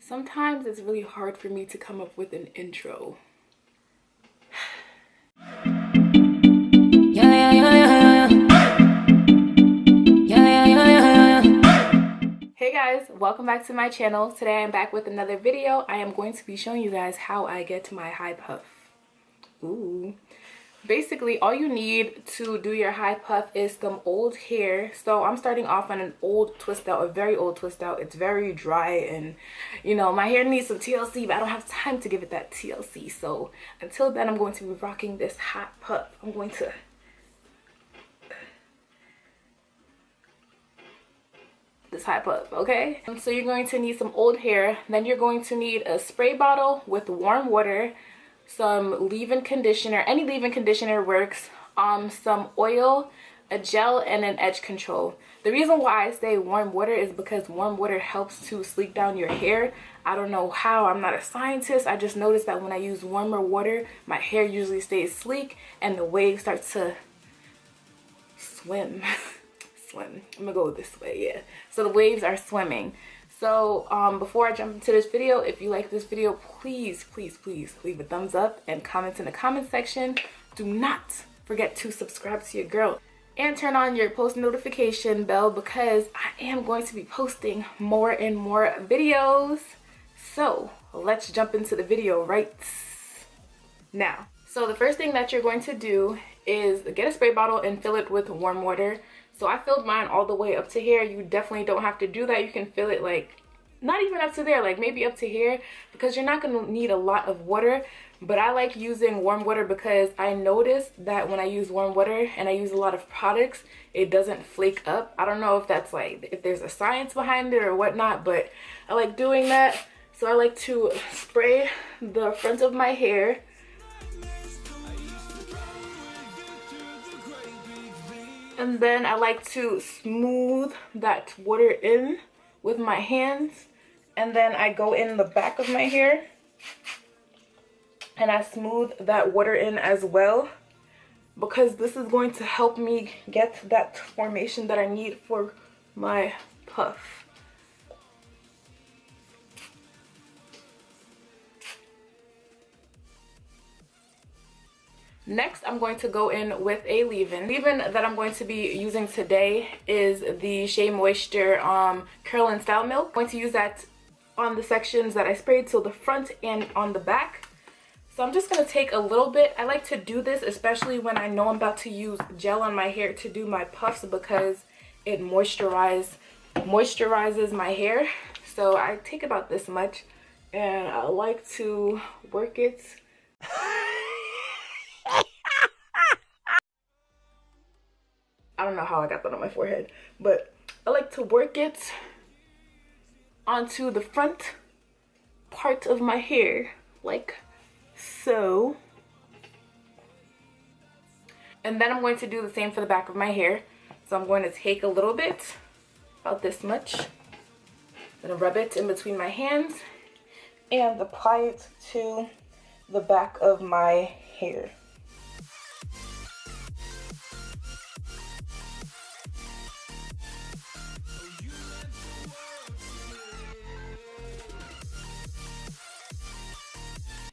Sometimes it's really hard for me to come up with an intro. Hey guys, welcome back to my channel. Today I'm back with another video. I am going to be showing you guys how I get to my high puff. Ooh. Basically, all you need to do your high puff is some old hair. So I'm starting off on an old twist out, a very old twist out. It's very dry and, you know, my hair needs some TLC, but I don't have time to give it that TLC. So until then, I'm going to be rocking this hot puff. I'm going to... this high puff, okay? So you're going to need some old hair. Then you're going to need a spray bottle with warm water, some leave-in conditioner, any leave-in conditioner works, some oil, a gel, and an edge control. The reason why I say warm water is because warm water helps to sleek down your hair. I don't know how, I'm not a scientist. I just noticed that when I use warmer water, my hair usually stays sleek and the waves start to swim. I'm gonna go this way, yeah. So the waves are swimming. So before I jump into this video, if you like this video, please leave a thumbs up and comment in the comment section. Do not forget to subscribe to your girl and turn on your post notification bell because I am going to be posting more and more videos. So let's jump into the video right now. So the first thing that you're going to do is get a spray bottle and fill it with warm water. So I filled mine all the way up to here. You definitely don't have to do that. You can fill it like, not even up to there, like maybe up to here, because you're not going to need a lot of water. But I like using warm water because I noticed that when I use warm water and I use a lot of products, it doesn't flake up. I don't know if that's like, if there's a science behind it or whatnot, but I like doing that. So I like to spray the front of my hair. And then I like to smooth that water in with my hands. And then I go in the back of my hair and I smooth that water in as well, because this is going to help me get that formation that I need for my puff. Next, I'm going to go in with a leave-in. Leave-in that I'm going to be using today is the Shea Moisture Curl and Style Milk. I'm going to use that on the sections that I sprayed, so the front and on the back. So I'm just going to take a little bit. I like to do this especially when I know I'm about to use gel on my hair to do my puffs, because it moisturizes my hair. So I take about this much and I like to work it. I don't know how I got that on my forehead, but I like to work it onto the front part of my hair, like so. And then I'm going to do the same for the back of my hair. So I'm going to take a little bit, about this much, and rub it in between my hands and apply it to the back of my hair.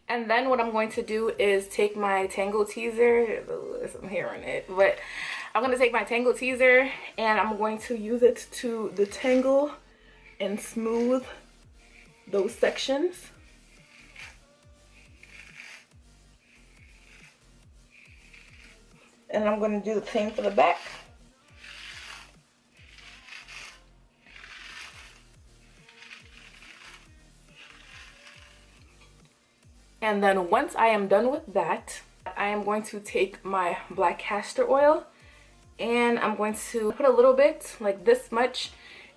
And then what I'm going to do is take my Tangle Teaser, there's some hair in it, but I'm going to take my Tangle Teaser and I'm going to use it to detangle and smooth those sections. And I'm going to do the same for the back. And then once I am done with that, I am going to take my black castor oil and I'm going to put a little bit, like this much,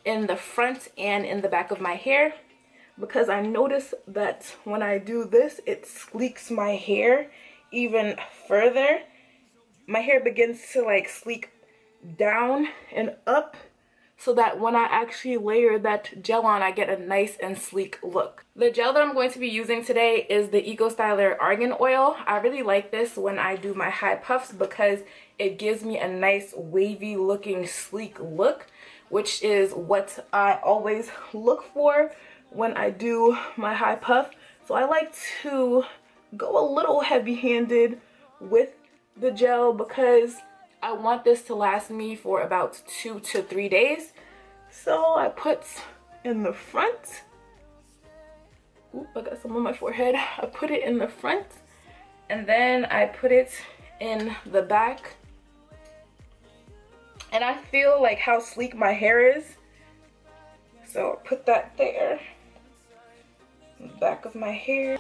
in the front and in the back of my hair, because I notice that when I do this, it sleeks my hair even further. My hair begins to like sleek down and up, so that when I actually layer that gel on, I get a nice and sleek look. The gel that I'm going to be using today is the Eco Styler Argan Oil. I really like this when I do my high puffs because it gives me a nice wavy looking sleek look, which is what I always look for when I do my high puff. So I like to go a little heavy-handed with the gel because I want this to last me for about 2 to 3 days. So I put in the front. Oop, I got some on my forehead. I put it in the front, and then I put it in the back. And I feel like how sleek my hair is. So I'll put that there. In the back of my hair.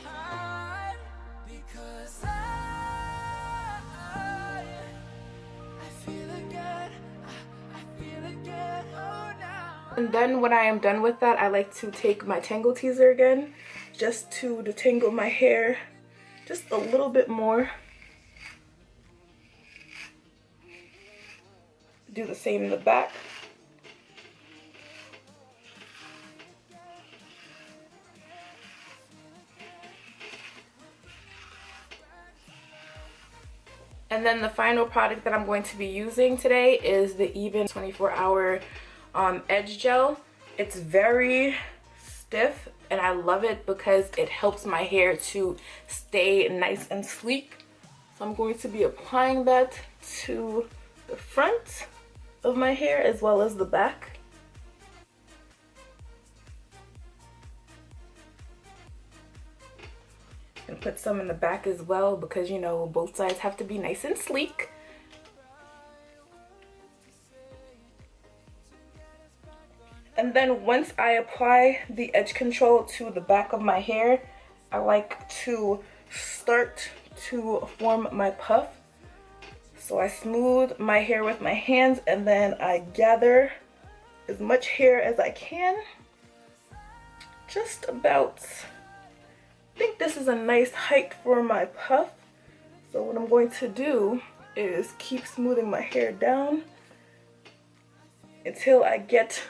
And then when I am done with that, I like to take my Tangle Teezer again, just to detangle my hair just a little bit more. Do the same in the back. And then the final product that I'm going to be using today is the Even 24-hour edge gel. It's very stiff and I love it because it helps my hair to stay nice and sleek. So I'm going to be applying that to the front of my hair as well as the back. And put some in the back as well because, you know, both sides have to be nice and sleek. And then once I apply the edge control to the back of my hair, I like to start to form my puff. So I smooth my hair with my hands and then I gather as much hair as I can. Just about, I think this is a nice height for my puff. So what I'm going to do is keep smoothing my hair down until I get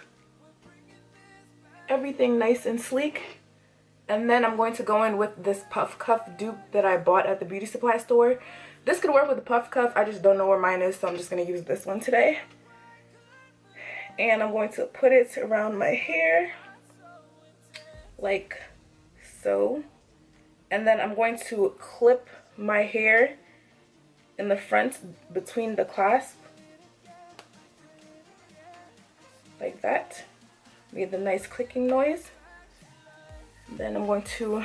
everything nice and sleek. And then I'm going to go in with this puff cuff dupe that I bought at the beauty supply store. This could work with the puff cuff, I just don't know where mine is, so I'm just going to use this one today. And I'm going to put it around my hair like so. And then I'm going to clip my hair in the front between the clasp like that. Made the nice clicking noise. Then I'm going to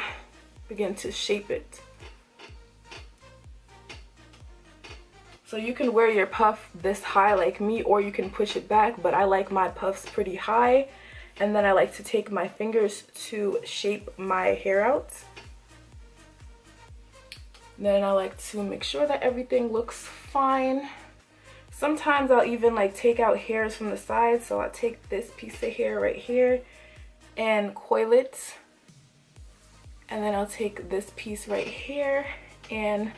begin to shape it. So you can wear your puff this high like me, or you can push it back, but I like my puffs pretty high. And then I like to take my fingers to shape my hair out. Then I like to make sure that everything looks fine. Sometimes I'll even like take out hairs from the side, so I'll take this piece of hair right here and coil it. And then I'll take this piece right here and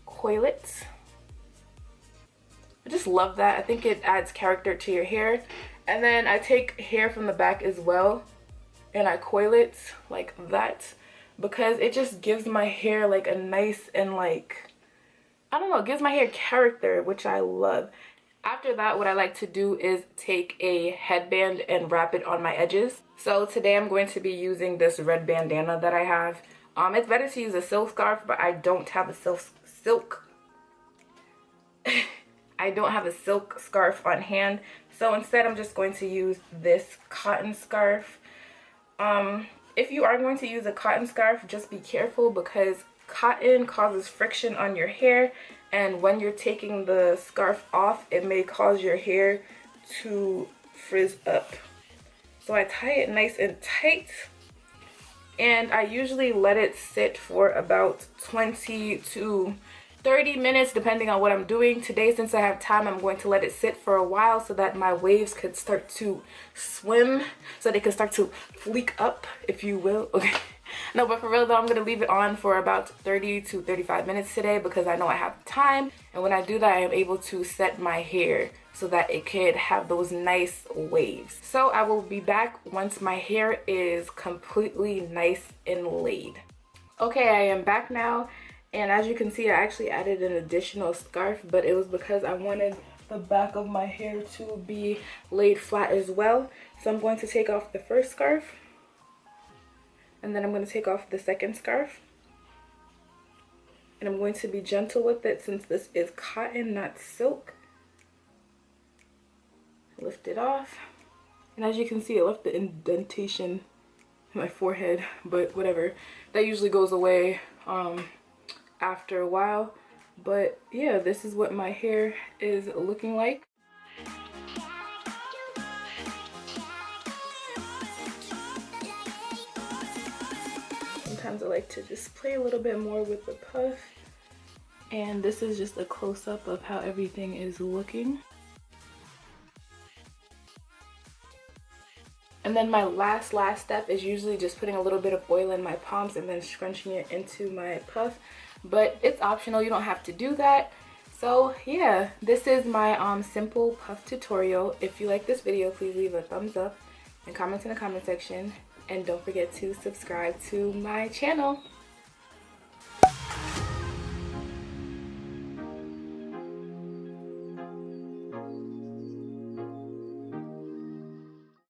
coil it. I just love that. I think it adds character to your hair. And then I take hair from the back as well and I coil it like that because it just gives my hair like a nice and like, I don't know, it gives my hair character, which I love. After that, what I like to do is take a headband and wrap it on my edges. So today I'm going to be using this red bandana that I have. It's better to use a silk scarf, but I don't have a silk I don't have a silk scarf on hand. So instead I'm just going to use this cotton scarf. If you are going to use a cotton scarf, just be careful because cotton causes friction on your hair, and when you're taking the scarf off, it may cause your hair to frizz up. So I tie it nice and tight, and I usually let it sit for about 20 to 30 minutes depending on what I'm doing. Today, since I have time, I'm going to let it sit for a while so that my waves could start to swim, so they can start to fleek up, if you will. Okay. No, but for real though, I'm going to leave it on for about 30 to 35 minutes today because I know I have time. And when I do that, I am able to set my hair so that it could have those nice waves. So I will be back once my hair is completely nice and laid. Okay, I am back now. And as you can see, I actually added an additional scarf, but it was because I wanted the back of my hair to be laid flat as well. So I'm going to take off the first scarf. And then I'm going to take off the second scarf. And I'm going to be gentle with it since this is cotton, not silk. Lift it off. And as you can see, it left the indentation in my forehead, but whatever. That usually goes away after a while. But yeah, this is what my hair is looking like. Sometimes I like to just play a little bit more with the puff. And this is just a close-up of how everything is looking. And then my last step is usually just putting a little bit of oil in my palms and then scrunching it into my puff. But it's optional, you don't have to do that. So yeah, this is my simple puff tutorial. If you like this video, please leave a thumbs up and comment in the comment section. And don't forget to subscribe to my channel.